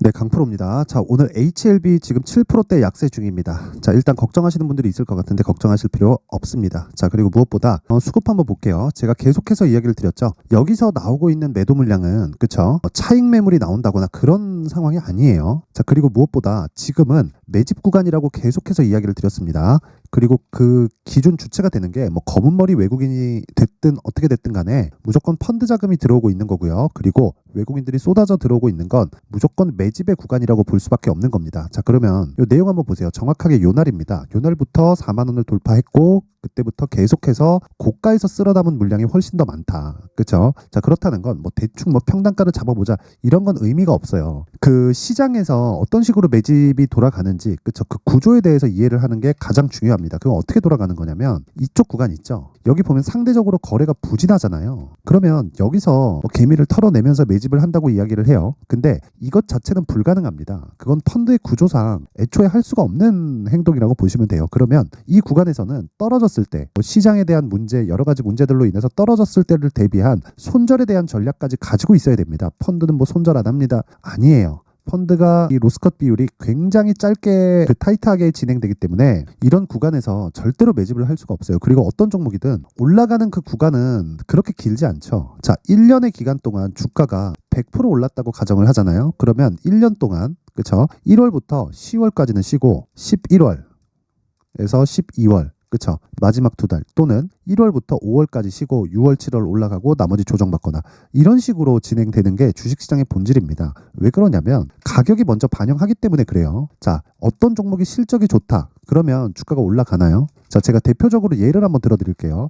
네, 강프로입니다. 자, 오늘 HLB 지금 7%대 약세 중입니다. 자, 일단 걱정하시는 분들이 있을 것 같은데 걱정하실 필요 없습니다. 자, 그리고 무엇보다 수급 한번 볼게요. 제가 계속해서 이야기를 드렸죠. 여기서 나오고 있는 매도 물량은 그쵸? 차익 매물이 나온다거나 그런 상황이 아니에요. 자, 그리고 무엇보다 지금은 매집 구간이라고 계속해서 이야기를 드렸습니다. 그리고 그 기준 주체가 되는 게 뭐 검은 머리 외국인이 됐든 어떻게 됐든 간에 무조건 펀드 자금이 들어오고 있는 거고요. 그리고 외국인들이 쏟아져 들어오고 있는 건 무조건 매집의 구간이라고 볼 수밖에 없는 겁니다. 자, 그러면 이 내용 한번 보세요. 정확하게 요 날입니다. 요 날부터 4만 원을 돌파했고 그때부터 계속해서 고가에서 쓸어 담은 물량이 훨씬 더 많다. 그렇죠? 자, 그렇다는 건 뭐 대충 뭐 평단가를 잡아보자 이런 건 의미가 없어요. 그 시장에서 어떤 식으로 매집이 돌아가는지 그렇죠? 그 구조에 대해서 이해를 하는 게 가장 중요합니다. 그건 어떻게 돌아가는 거냐면 이쪽 구간 있죠. 여기 보면 상대적으로 거래가 부진하잖아요. 그러면 여기서 뭐 개미를 털어내면서 매집을 한다고 이야기를 해요. 근데 이것 자체는 불가능합니다. 그건 펀드의 구조상 애초에 할 수가 없는 행동이라고 보시면 돼요. 그러면 이 구간에서는 떨어졌을 때 뭐 시장에 대한 문제 여러 가지 문제들로 인해서 떨어졌을 때를 대비한 손절에 대한 전략까지 가지고 있어야 됩니다. 펀드는 뭐 손절 안 합니다. 아니에요. 펀드가 이 로스컷 비율이 굉장히 짧게 타이트하게 진행되기 때문에 이런 구간에서 절대로 매집을 할 수가 없어요. 그리고 어떤 종목이든 올라가는 그 구간은 그렇게 길지 않죠. 자, 1년의 기간 동안 주가가 100% 올랐다고 가정을 하잖아요. 그러면 1년 동안 그쵸? 1월부터 10월까지는 쉬고 11월에서 12월 그쵸? 마지막 두 달 또는 1월부터 5월까지 쉬고 6월, 7월 올라가고 나머지 조정받거나 이런 식으로 진행되는 게 주식시장의 본질입니다. 왜 그러냐면 가격이 먼저 반영하기 때문에 그래요. 자, 어떤 종목이 실적이 좋다. 그러면 주가가 올라가나요? 자, 제가 대표적으로 예를 한번 들어드릴게요.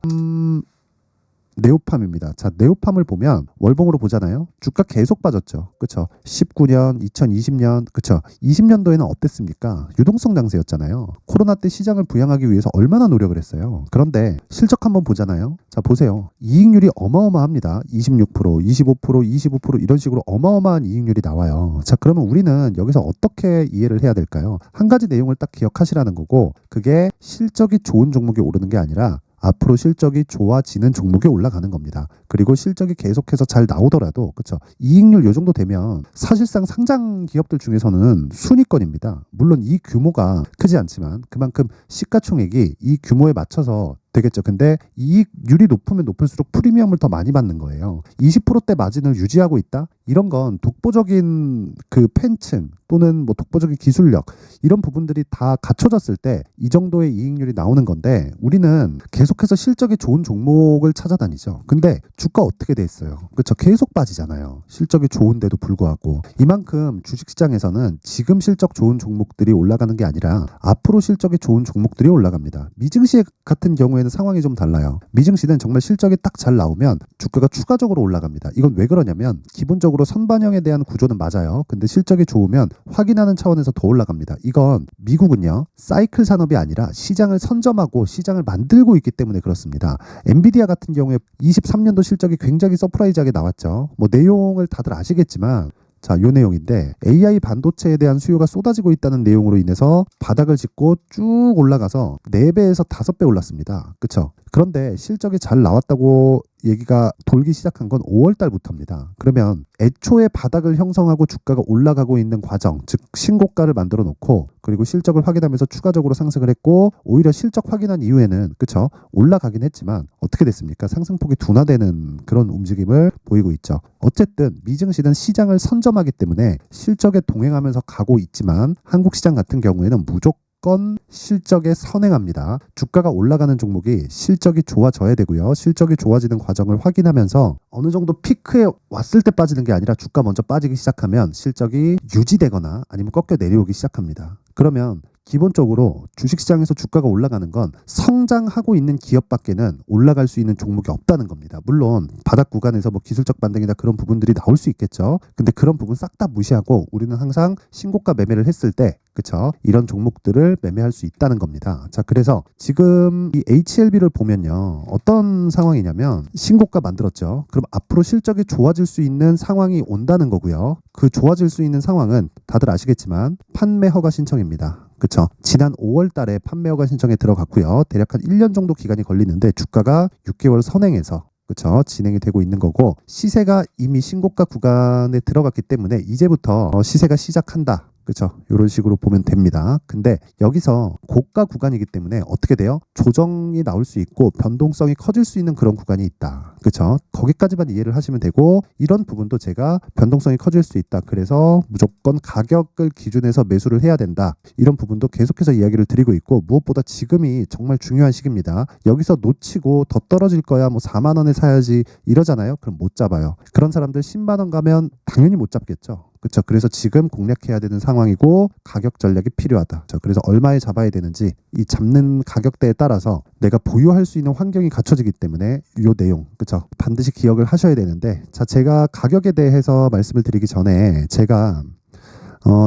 네오팜입니다. 자, 네오팜을 보면 월봉으로 보잖아요. 주가 계속 빠졌죠. 그쵸? 19년, 2020년, 그쵸? 20년도에는 어땠습니까? 유동성 장세였잖아요. 코로나 때 시장을 부양하기 위해서 얼마나 노력을 했어요. 그런데 실적 한번 보잖아요. 자, 보세요. 이익률이 어마어마합니다. 26%, 25%, 25% 이런 식으로 어마어마한 이익률이 나와요. 자, 그러면 우리는 여기서 어떻게 이해를 해야 될까요? 한 가지 내용을 딱 기억하시라는 거고 그게 실적이 좋은 종목이 오르는 게 아니라 앞으로 실적이 좋아지는 종목이 올라가는 겁니다. 그리고 실적이 계속해서 잘 나오더라도 그렇죠. 이익률 요 정도 되면 사실상 상장 기업들 중에서는 순위권입니다. 물론 이 규모가 크지 않지만 그만큼 시가총액이 이 규모에 맞춰서 되겠죠. 근데 이익률이 높으면 높을수록 프리미엄을 더 많이 받는 거예요. 20%대 마진을 유지하고 있다? 이런 건 독보적인 그 팬층 또는 뭐 독보적인 기술력 이런 부분들이 다 갖춰졌을 때 이 정도의 이익률이 나오는 건데 우리는 계속해서 실적이 좋은 종목을 찾아다니죠. 근데 주가 어떻게 돼 있어요? 그렇죠. 계속 빠지잖아요. 실적이 좋은데도 불구하고 이만큼 주식시장에서는 지금 실적 좋은 종목들이 올라가는 게 아니라 앞으로 실적이 좋은 종목들이 올라갑니다. 미증시 같은 경우에는 상황이 좀 달라요. 미증시는 정말 실적이 딱 잘 나오면 주가가 추가적으로 올라갑니다. 이건 왜 그러냐면 기본적으로 선반영에 대한 구조는 맞아요. 근데 실적이 좋으면 확인하는 차원에서 더 올라갑니다. 이건 미국은요. 사이클 산업이 아니라 시장을 선점하고 시장을 만들고 있기 때문에 그렇습니다. 엔비디아 같은 경우에 23년도 실적이 굉장히 서프라이즈하게 나왔죠. 뭐 내용을 다들 아시겠지만 자, 요 내용인데 AI 반도체에 대한 수요가 쏟아지고 있다는 내용으로 인해서 바닥을 짚고 쭉 올라가서 4배에서 5배 올랐습니다. 그쵸? 그런데 실적이 잘 나왔다고 얘기가 돌기 시작한 건 5월 달부터입니다. 그러면 애초에 바닥을 형성하고 주가가 올라가고 있는 과정, 즉 신고가를 만들어 놓고 그리고 실적을 확인하면서 추가적으로 상승을 했고 오히려 실적 확인한 이후에는 그쵸? 올라가긴 했지만 어떻게 됐습니까? 상승폭이 둔화되는 그런 움직임을 보이고 있죠. 어쨌든 미증시는 시장을 선점하기 때문에 실적에 동행하면서 가고 있지만 한국 시장 같은 경우에는 무조건 실적에 선행합니다. 주가가 올라가는 종목이 실적이 좋아져야 되고요. 실적이 좋아지는 과정을 확인하면서 어느 정도 피크에 왔을 때 빠지는 게 아니라 주가 먼저 빠지기 시작하면 실적이 유지되거나 아니면 꺾여 내려오기 시작합니다. 그러면 기본적으로 주식시장에서 주가가 올라가는 건 성장하고 있는 기업밖에는 올라갈 수 있는 종목이 없다는 겁니다. 물론 바닥 구간에서 뭐 기술적 반등이나 그런 부분들이 나올 수 있겠죠. 근데 그런 부분 싹 다 무시하고 우리는 항상 신고가 매매를 했을 때 그쵸? 이런 종목들을 매매할 수 있다는 겁니다. 자, 그래서 지금 이 HLB를 보면요. 어떤 상황이냐면 신고가 만들었죠. 그럼 앞으로 실적이 좋아질 수 있는 상황이 온다는 거고요. 그 좋아질 수 있는 상황은 다들 아시겠지만 판매 허가 신청입니다. 그쵸? 지난 5월 달에 판매 허가 신청에 들어갔고요. 대략 한 1년 정도 기간이 걸리는데 주가가 6개월 선행해서 그쵸? 진행이 되고 있는 거고 시세가 이미 신고가 구간에 들어갔기 때문에 이제부터 시세가 시작한다. 그렇죠. 이런 식으로 보면 됩니다. 근데 여기서 고가 구간이기 때문에 어떻게 돼요? 조정이 나올 수 있고 변동성이 커질 수 있는 그런 구간이 있다. 그렇죠. 거기까지만 이해를 하시면 되고 이런 부분도 제가 변동성이 커질 수 있다. 그래서 무조건 가격을 기준해서 매수를 해야 된다. 이런 부분도 계속해서 이야기를 드리고 있고 무엇보다 지금이 정말 중요한 시기입니다. 여기서 놓치고 더 떨어질 거야 뭐 4만 원에 사야지 이러잖아요. 그럼 못 잡아요. 그런 사람들 10만 원 가면 당연히 못 잡겠죠. 그렇죠. 그래서 지금 공략해야 되는 상황이고 가격 전략이 필요하다. 그래서 얼마에 잡아야 되는지 이 잡는 가격대에 따라서 내가 보유할 수 있는 환경이 갖춰지기 때문에 이 내용 그렇죠. 반드시 기억을 하셔야 되는데 자 제가 가격에 대해서 말씀을 드리기 전에 제가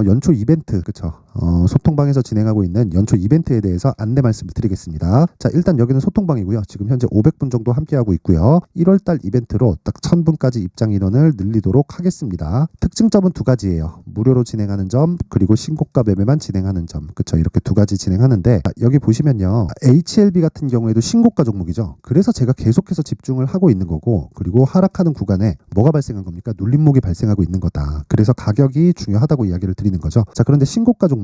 연초 이벤트 그쵸 소통방에서 진행하고 있는 연초 이벤트에 대해서 안내 말씀을 드리겠습니다. 자 일단 여기는 소통방이고요. 지금 현재 500분 정도 함께하고 있고요. 1월달 이벤트로 딱 1000분까지 입장 인원을 늘리도록 하겠습니다. 특징점은 두 가지예요. 무료로 진행하는 점 그리고 신고가 매매만 진행하는 점 그쵸 이렇게 두 가지 진행하는데 여기 보시면요 HLB 같은 경우에도 신고가 종목이죠. 그래서 제가 계속해서 집중을 하고 있는 거고 그리고 하락하는 구간에 뭐가 발생한 겁니까? 눌림목이 발생하고 있는 거다. 그래서 가격이 중요하다고 이야기를 드리는 거죠. 자 그런데 신고가 종목이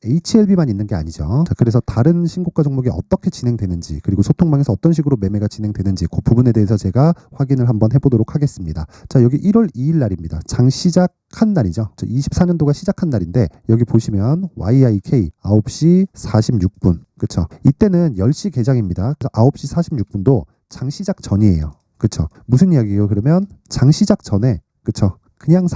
HLB만 있는 게 아니죠. 자, 그래서 다른 신고가 종목이 어떻게 진행되는지 그리고 소통방에서 어떤 식으로 매매가 진행되는지 그 부분에 대해서 제가 확인을 한번 해보도록 하겠습니다. 자 여기 1월 2일 날입니다. 장 시작한 날이죠. 24년도가 시작한 날인데 여기 보시면 YIK 9시 46분 그쵸 이때는 10시 개장입니다. 그래서 9시 46분도 장 시작 전이에요. 그쵸 무슨 이야기예요? 그러면 장 시작 전에 그쵸 그냥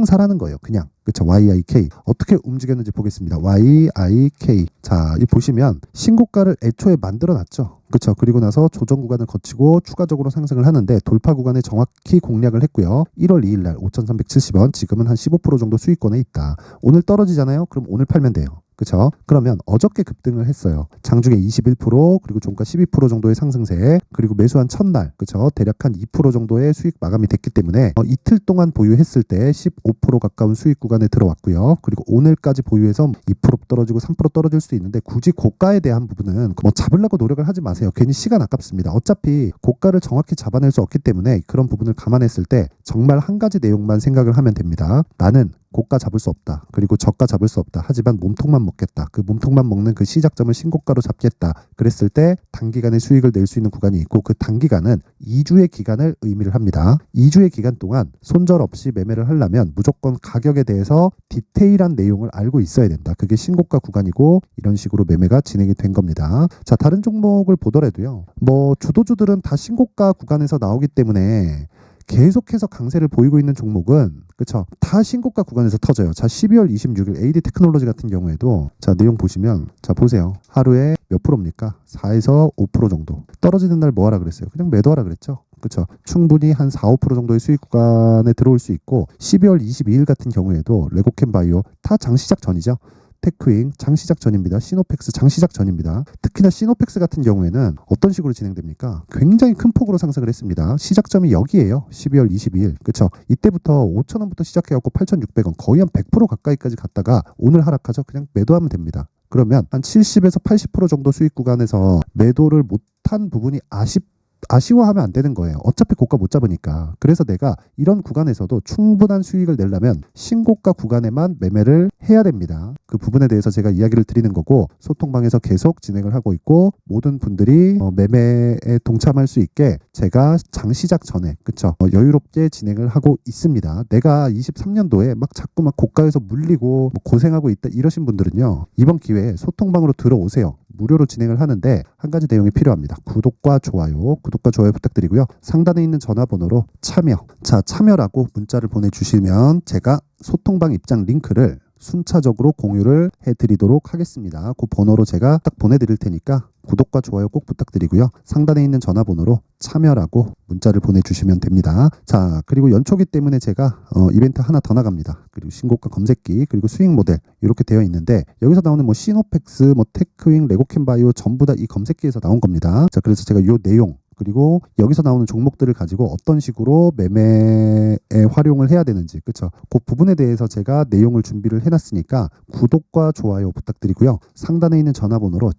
사라는 거예요. 그냥 그쵸 YIK 어떻게 움직였는지 보겠습니다. YIK 자 이 보시면 신고가를 애초에 만들어 놨죠. 그쵸 그리고 나서 조정 구간을 거치고 추가적으로 상승을 하는데 돌파 구간에 정확히 공략을 했고요. 1월 2일 날 5,370원 지금은 한 15% 정도 수익권에 있다. 오늘 떨어지잖아요. 그럼 오늘 팔면 돼요. 그렇죠? 그러면 어저께 급등을 했어요. 장중에 21% 그리고 종가 12% 정도의 상승세 그리고 매수한 첫날 그렇죠? 대략 한 2% 정도의 수익 마감이 됐기 때문에 이틀 동안 보유했을 때 15% 가까운 수익 구간에 들어왔고요. 그리고 오늘까지 보유해서 2% 떨어지고 3% 떨어질 수도 있는데 굳이 고가에 대한 부분은 뭐 잡으려고 노력을 하지 마세요. 괜히 시간 아깝습니다. 어차피 고가를 정확히 잡아낼 수 없기 때문에 그런 부분을 감안했을 때 정말 한 가지 내용만 생각을 하면 됩니다. 나는 고가 잡을 수 없다. 그리고 저가 잡을 수 없다. 하지만 몸통만 먹겠다. 그 몸통만 먹는 그 시작점을 신고가로 잡겠다. 그랬을 때 단기간에 수익을 낼 수 있는 구간이 있고 그 단기간은 2주의 기간을 의미를 합니다. 2주의 기간 동안 손절 없이 매매를 하려면 무조건 가격에 대해서 디테일한 내용을 알고 있어야 된다. 그게 신고가 구간이고 이런 식으로 매매가 진행이 된 겁니다. 자 다른 종목을 보더라도요. 뭐 주도주들은 다 신고가 구간에서 나오기 때문에 계속해서 강세를 보이고 있는 종목은 그쵸 다 신고가 구간에서 터져요. 자 12월 26일 AD 테크놀로지 같은 경우에도 자 내용 보시면 자 보세요. 하루에 몇 프로입니까? 4에서 5% 정도 떨어지는 날 뭐 하라 그랬어요? 그냥 매도하라 그랬죠. 그렇죠. 충분히 한 4, 5% 정도의 수익 구간에 들어올 수 있고 12월 22일 같은 경우에도 레고캠 바이오 다 장시작 전이죠. 테크윙 장시작 전입니다. 시노펙스 장시작 전입니다. 특히나 시노펙스 같은 경우에는 어떤 식으로 진행됩니까? 굉장히 큰 폭으로 상승을 했습니다. 시작점이 여기에요. 12월 22일. 그렇죠. 이때부터 5,000원부터 시작해갖고 8,600원 거의 한 100% 가까이까지 갔다가 오늘 하락하죠. 그냥 매도하면 됩니다. 그러면 한 70에서 80% 정도 수익 구간에서 매도를 못한 부분이 아쉬워하면 안 되는 거예요. 어차피 고가 못 잡으니까. 그래서 내가 이런 구간에서도 충분한 수익을 내려면 신고가 구간에만 매매를 해야 됩니다. 그 부분에 대해서 제가 이야기를 드리는 거고 소통방에서 계속 진행을 하고 있고 모든 분들이 매매에 동참할 수 있게 제가 장시작 전에 그쵸 여유롭게 진행을 하고 있습니다. 내가 23년도에 막 자꾸 막 고가에서 물리고 뭐 고생하고 있다 이러신 분들은요. 이번 기회에 소통방으로 들어오세요. 무료로 진행을 하는데 한 가지 내용이 필요합니다. 구독과 좋아요 부탁드리고요. 상단에 있는 전화번호로 참여라고 문자를 보내주시면 제가 소통방 입장 링크를 순차적으로 공유를 해드리도록 하겠습니다. 그 번호로 제가 딱 보내드릴 테니까 구독과 좋아요 꼭 부탁드리고요. 상단에 있는 전화번호로 참여라고 문자를 보내주시면 됩니다. 자 그리고 연초기 때문에 제가 이벤트 하나 더 나갑니다. 그리고 신고가 검색기 그리고 수익 모델 이렇게 되어 있는데 여기서 나오는 뭐 시노펙스 뭐 테크윙 레고캠 바이오 전부 다 이 검색기에서 나온 겁니다. 자 그래서 제가 이 내용 그리고 여기서 나오는 종목들을 가지고 어떤 식으로 매매에 활용을 해야 되는지 그쵸 그 부분에 대해서 제가 내용을 준비를 해놨으니까 구독과 좋아요 부탁드리고요. 상단에 있는 전화번호로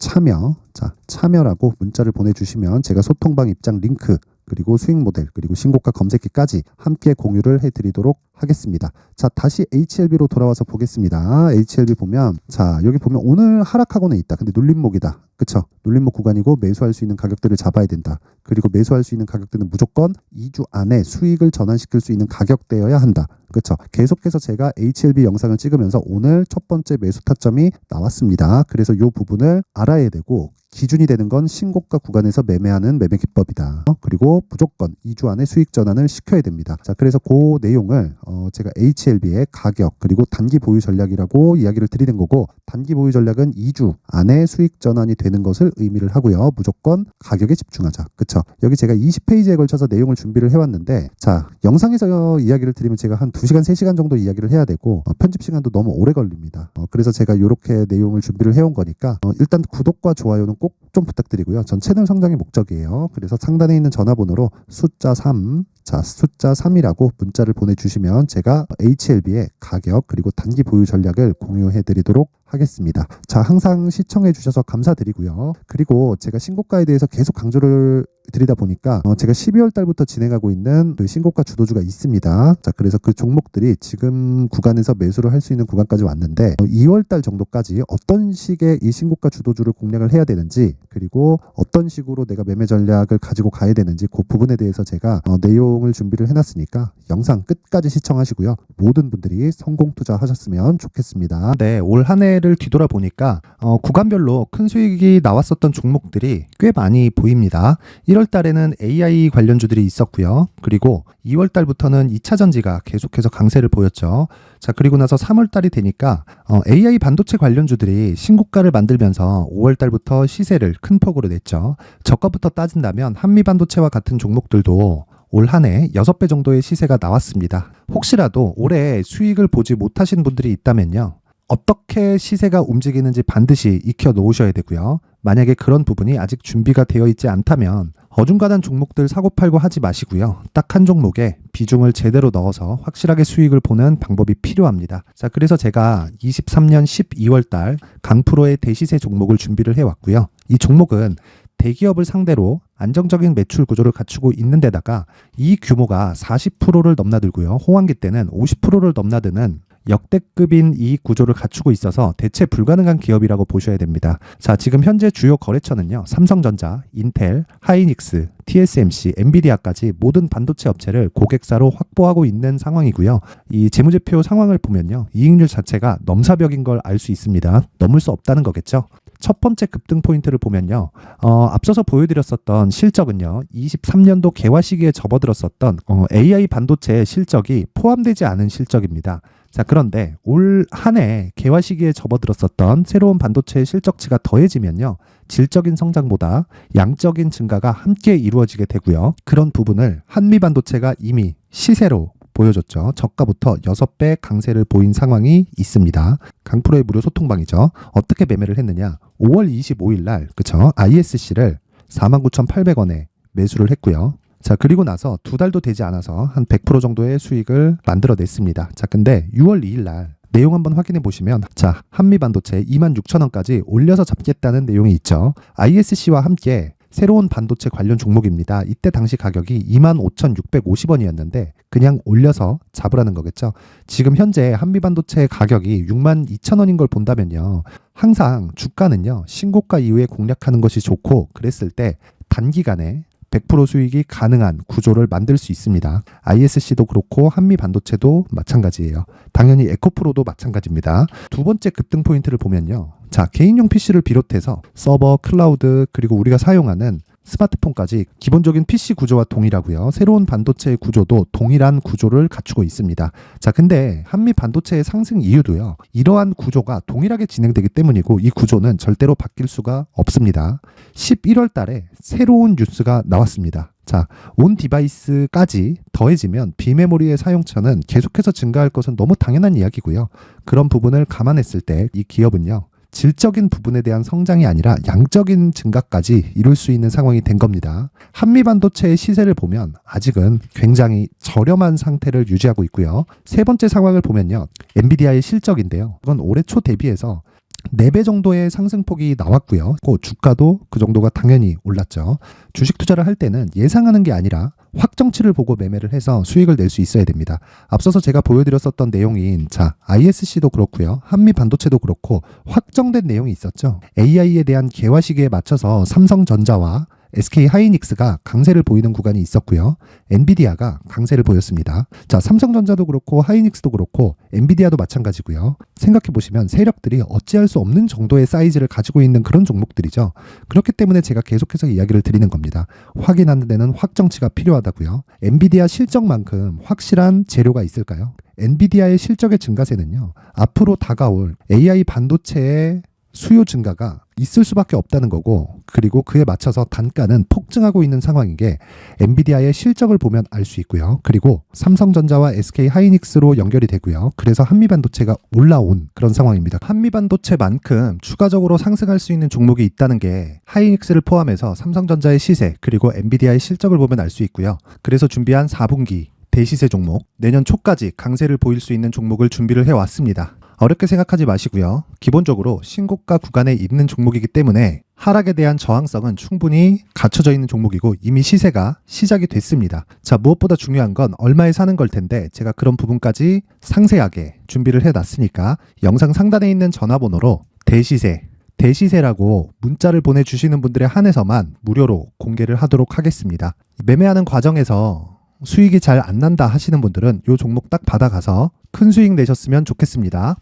참여라고 문자를 보내주시면 제가 소통방 입장 링크 그리고 수익 모델, 그리고 신고가 검색기까지 함께 공유를 해드리도록 하겠습니다. 자, 다시 HLB로 돌아와서 보겠습니다. HLB 보면, 자, 여기 보면 오늘 하락하고는 있다. 근데 눌림목이다. 그쵸? 눌림목 구간이고 매수할 수 있는 가격들을 잡아야 된다. 그리고 매수할 수 있는 가격들은 무조건 2주 안에 수익을 전환시킬 수 있는 가격대여야 한다. 그렇죠. 계속해서 제가 HLB 영상을 찍으면서 오늘 첫 번째 매수 타점이 나왔습니다. 그래서 이 부분을 알아야 되고, 기준이 되는 건 신고가 구간에서 매매하는 매매 기법이다. 그리고 무조건 2주 안에 수익 전환을 시켜야 됩니다. 자, 그래서 그 내용을 제가 HLB의 가격 그리고 단기 보유 전략이라고 이야기를 드리는 거고, 단기 보유 전략은 2주 안에 수익 전환이 되는 것을 의미를 하고요. 무조건 가격에 집중하자. 그쵸? 여기 제가 20페이지에 걸쳐서 내용을 준비를 해왔는데, 자, 영상에서 이야기를 드리면 제가 한 2시간, 3시간 정도 이야기를 해야 되고 편집 시간도 너무 오래 걸립니다. 그래서 제가 이렇게 내용을 준비를 해온 거니까 일단 구독과 좋아요는 꼭 좀 부탁드리고요. 전 채널 성장이 목적이에요. 그래서 상단에 있는 전화번호로 숫자 3, 자, 숫자 3이라고 문자를 보내주시면 제가 HLB의 가격 그리고 단기 보유 전략을 공유해 드리도록 하겠습니다. 자, 항상 시청해 주셔서 감사드리고요. 그리고 제가 신고가에 대해서 계속 강조를 드리다 보니까 제가 12월 달부터 진행하고 있는 그 신고가 주도주가 있습니다. 자, 그래서 그 종목들이 지금 구간에서 매수를 할 수 있는 구간까지 왔는데 2월 달 정도까지 어떤 식의 이 신고가 주도주를 공략을 해야 되는지, 그리고 어떤 식으로 내가 매매 전략을 가지고 가야 되는지 그 부분에 대해서 제가 내용을 준비를 해놨으니까 영상 끝까지 시청하시고요. 모든 분들이 성공 투자하셨으면 좋겠습니다. 네, 올 한 해를 뒤돌아보니까 구간별로 큰 수익이 나왔었던 종목들이 꽤 많이 보입니다. 1월 달에는 AI 관련주들이 있었고요. 그리고 2월 달부터는 2차 전지가 계속해서 강세를 보였죠. 자, 그리고 나서 3월 달이 되니까 AI 반도체 관련주들이 신고가를 만들면서 5월 달부터 시세를 큰 폭으로 냈죠. 저가부터 따진다면 한미 반도체와 같은 종목들도 올 한 해 6배 정도의 시세가 나왔습니다. 혹시라도 올해 수익을 보지 못하신 분들이 있다면요, 어떻게 시세가 움직이는지 반드시 익혀 놓으셔야 되고요. 만약에 그런 부분이 아직 준비가 되어 있지 않다면 어중간한 종목들 사고팔고 하지 마시고요. 딱 한 종목에 비중을 제대로 넣어서 확실하게 수익을 보는 방법이 필요합니다. 자, 그래서 제가 23년 12월 달 강프로의 대시세 종목을 준비를 해왔고요. 이 종목은 대기업을 상대로 안정적인 매출 구조를 갖추고 있는 데다가 이 규모가 40%를 넘나들고요. 호황기 때는 50%를 넘나드는 역대급인 이익 구조를 갖추고 있어서 대체 불가능한 기업이라고 보셔야 됩니다. 자, 지금 현재 주요 거래처는요, 삼성전자, 인텔, 하이닉스, TSMC, 엔비디아까지 모든 반도체 업체를 고객사로 확보하고 있는 상황이고요. 이 재무제표 상황을 보면요, 이익률 자체가 넘사벽인 걸 알 수 있습니다. 넘을 수 없다는 거겠죠. 첫 번째 급등 포인트를 보면요, 앞서서 보여드렸었던 실적은요, 23년도 개화 시기에 접어들었었던 AI 반도체의 실적이 포함되지 않은 실적입니다. 자, 그런데 올 한 해 개화 시기에 접어들었었던 새로운 반도체의 실적치가 더해지면요, 질적인 성장보다 양적인 증가가 함께 이루어지게 되고요. 그런 부분을 한미 반도체가 이미 시세로 보여줬죠. 저가부터 6배 강세를 보인 상황이 있습니다. 강프로의 무료 소통방이죠. 어떻게 매매를 했느냐? 5월 25일 날, 그쵸? ISC를 49,800원에 매수를 했고요. 자, 그리고 나서 2달도 되지 않아서 한 100% 정도의 수익을 만들어냈습니다. 자, 근데 6월 2일 날 내용 한번 확인해 보시면, 자, 한미 반도체 26,000원까지 올려서 잡겠다는 내용이 있죠. ISC와 함께 새로운 반도체 관련 종목입니다. 이때 당시 가격이 25,650원이었는데 그냥 올려서 잡으라는 거겠죠. 지금 현재 한미 반도체 가격이 62,000원인 걸 본다면요, 항상 주가는요, 신고가 이후에 공략하는 것이 좋고, 그랬을 때 단기간에 100% 수익이 가능한 구조를 만들 수 있습니다. ISC도 그렇고 한미 반도체도 마찬가지예요. 당연히 에코프로도 마찬가지입니다. 두 번째 급등 포인트를 보면요, 자, 개인용 PC를 비롯해서 서버, 클라우드, 그리고 우리가 사용하는 스마트폰까지 기본적인 PC 구조와 동일하고요. 새로운 반도체의 구조도 동일한 구조를 갖추고 있습니다. 자, 근데 한미 반도체의 상승 이유도요, 이러한 구조가 동일하게 진행되기 때문이고 이 구조는 절대로 바뀔 수가 없습니다. 11월 달에 새로운 뉴스가 나왔습니다. 자, 온 디바이스까지 더해지면 비메모리의 사용처는 계속해서 증가할 것은 너무 당연한 이야기고요. 그런 부분을 감안했을 때 이 기업은요, 질적인 부분에 대한 성장이 아니라 양적인 증가까지 이룰 수 있는 상황이 된 겁니다. 한미 반도체의 시세를 보면 아직은 굉장히 저렴한 상태를 유지하고 있고요. 세 번째 상황을 보면요, 엔비디아의 실적인데요, 이건 올해 초 대비해서 4배 정도의 상승폭이 나왔고요. 그 주가도 그 정도가 당연히 올랐죠. 주식 투자를 할 때는 예상하는 게 아니라 확정치를 보고 매매를 해서 수익을 낼 수 있어야 됩니다. 앞서서 제가 보여드렸었던 내용인 ISC도 그렇고요. 한미 반도체도 그렇고 확정된 내용이 있었죠. AI에 대한 개화 시기에 맞춰서 삼성전자와 SK 하이닉스가 강세를 보이는 구간이 있었고요. 엔비디아가 강세를 보였습니다. 삼성전자도 그렇고 하이닉스도 그렇고 엔비디아도 마찬가지고요. 생각해 보시면 세력들이 어찌할 수 없는 정도의 사이즈를 가지고 있는 그런 종목들이죠. 그렇기 때문에 제가 계속해서 이야기를 드리는 겁니다. 확인하는 데는 확정치가 필요하다고요. 엔비디아 실적만큼 확실한 재료가 있을까요? 엔비디아의 실적의 증가세는요. 앞으로 다가올 AI 반도체의 수요 증가가 있을 수밖에 없다는 거고, 그리고 그에 맞춰서 단가는 폭증하고 있는 상황인 게 엔비디아의 실적을 보면 알 수 있고요. 그리고 삼성전자와 SK 하이닉스로 연결이 되고요. 그래서 한미반도체가 올라온 그런 상황입니다. 한미반도체만큼 추가적으로 상승할 수 있는 종목이 있다는 게 하이닉스를 포함해서 삼성전자의 시세 그리고 엔비디아의 실적을 보면 알 수 있고요. 그래서 준비한 4분기 대시세 종목, 내년 초까지 강세를 보일 수 있는 종목을 준비를 해왔습니다. 어렵게 생각하지 마시고요. 기본적으로 신고가 구간에 있는 종목이기 때문에 하락에 대한 저항성은 충분히 갖춰져 있는 종목이고 이미 시세가 시작이 됐습니다. 무엇보다 중요한 건 얼마에 사는 걸 텐데 제가 그런 부분까지 상세하게 준비를 해놨으니까 영상 상단에 있는 전화번호로 대시세라고 문자를 보내주시는 분들에 한해서만 무료로 공개를 하도록 하겠습니다. 매매하는 과정에서 수익이 잘 안 난다 하시는 분들은 이 종목 딱 받아가서 큰 수익 내셨으면 좋겠습니다.